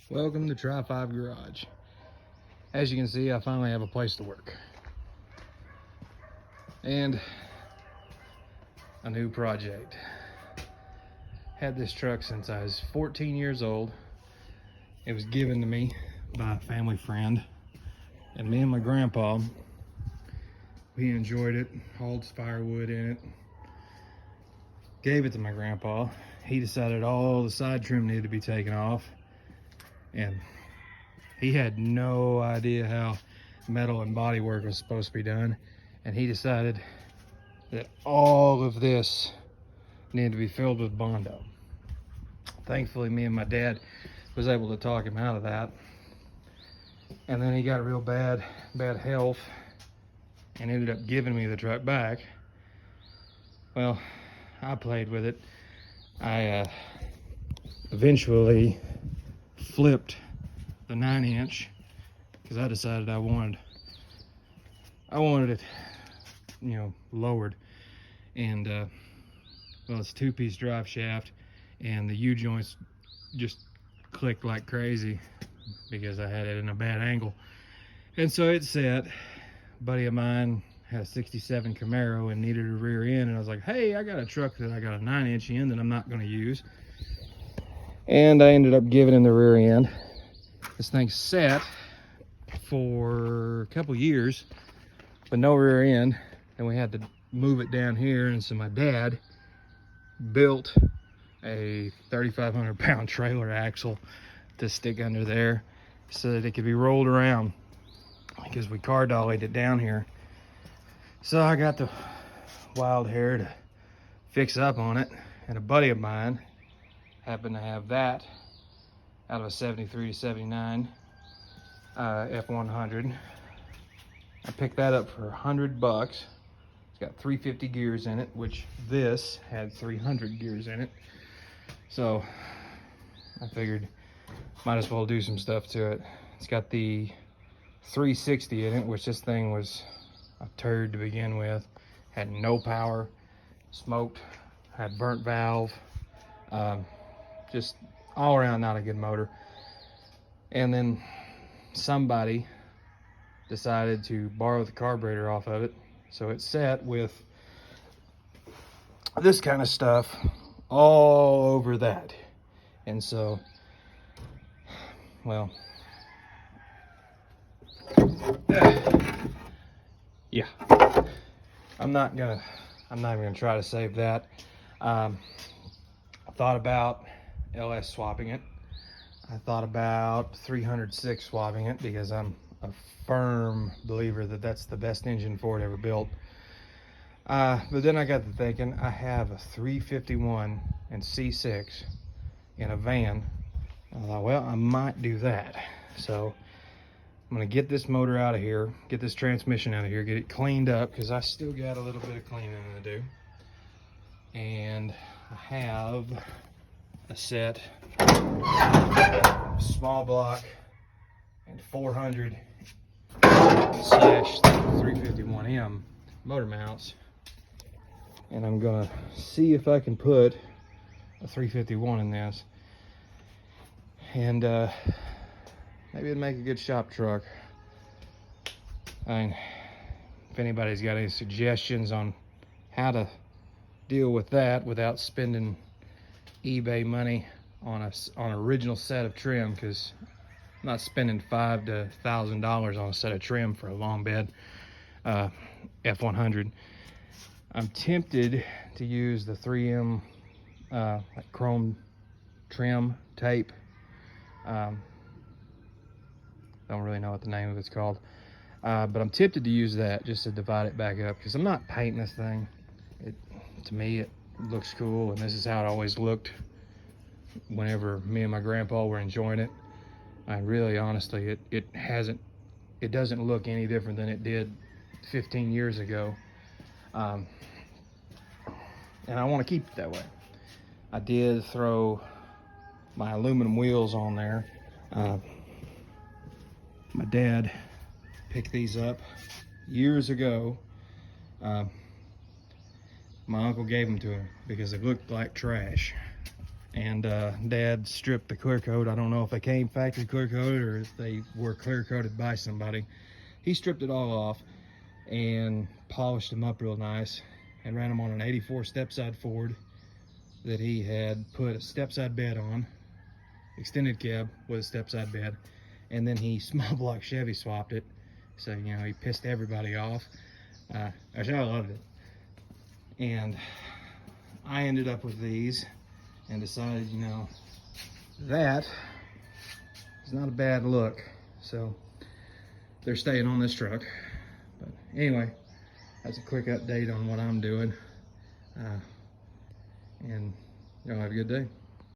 Welcome to Try 5 Garage. As you can see, I finally have a place to work. And a new project. Had this truck since I was 14 years old. It was given to me by a family friend. And me and my grandpa, we enjoyed it, hauled firewood in it. Gave it to my grandpa. He decided all the side trim needed to be taken off. And he had no idea how metal and body work was supposed to be done. And he decided that all of this needed to be filled with Bondo. Thankfully, me and my dad was able to talk him out of that. And then he got real bad health and ended up giving me the truck back. Well, I played with it. I eventually flipped the 9-inch because I decided I wanted it, lowered. And well, it's a 2-piece drive shaft, and the U-joints just clicked like crazy because I had it in a bad angle. And so it set. A buddy of mine had a 67 Camaro and needed a rear end, and I was like, hey, I got a truck that I got a 9-inch in that I'm not going to use. And I ended up giving him the rear end. This thing sat for a couple years, but no rear end. And we had to move it down here. And so my dad built a 3,500 pound trailer axle to stick under there so that it could be rolled around, because we car dollied it down here. So I got the wild hair to fix up on it. And a buddy of mine happened to have that out of a 73 to 79 f100. I picked that up for $100. It's got 350 gears in it, which this had 300 gears in it. So I figured might as well do some stuff to it. It's got the 360 in it, which this thing was a turd to begin with. Had no power, smoked, had burnt valve, just all around not a good motor. And then somebody decided to borrow the carburetor off of it, so it sat with this kind of stuff all over that. And so, well, yeah, I'm not even gonna try to save that. I thought about LS swapping it. I thought about 306 swapping it, because I'm a firm believer that that's the best engine Ford ever built. But then I got to thinking, I have a 351 and C6 in a van. I thought, well, I might do that. So I'm gonna get this motor out of here, get this transmission out of here, get it cleaned up, because I still got a little bit of cleaning to do. And I have a set small block and 400/351M motor mounts, and I'm gonna see if I can put a 351 in this, and maybe it'd make a good shop truck. I mean, if anybody's got any suggestions on how to deal with that without spending eBay money on an original set of trim, because I'm not spending $5,000 to $1,000 on a set of trim for a long bed f100. I'm tempted to use the 3M like chrome trim tape. Don't really know what the name of it's called, but I'm tempted to use that just to divide it back up, because I'm not painting this thing. To me, it looks cool, and this is how it always looked whenever me and my grandpa were enjoying it. And really, honestly, it doesn't look any different than it did 15 years ago. And I want to keep it that way. I did throw my aluminum wheels on there. My dad picked these up years ago. My uncle gave them to him because they looked like trash. and Dad stripped the clear coat. I don't know if they came factory clear coated or if they were clear coated by somebody. He stripped it all off and polished them up real nice and ran them on an 84 step-side Ford that he had put a step-side bed on, extended cab with a step-side bed, and then he small block Chevy swapped it. So, you know, he pissed everybody off. Actually, I loved it. And I ended up with these and decided, you know, that is not a bad look. So they're staying on this truck. But anyway, that's a quick update on what I'm doing. And y'all have a good day.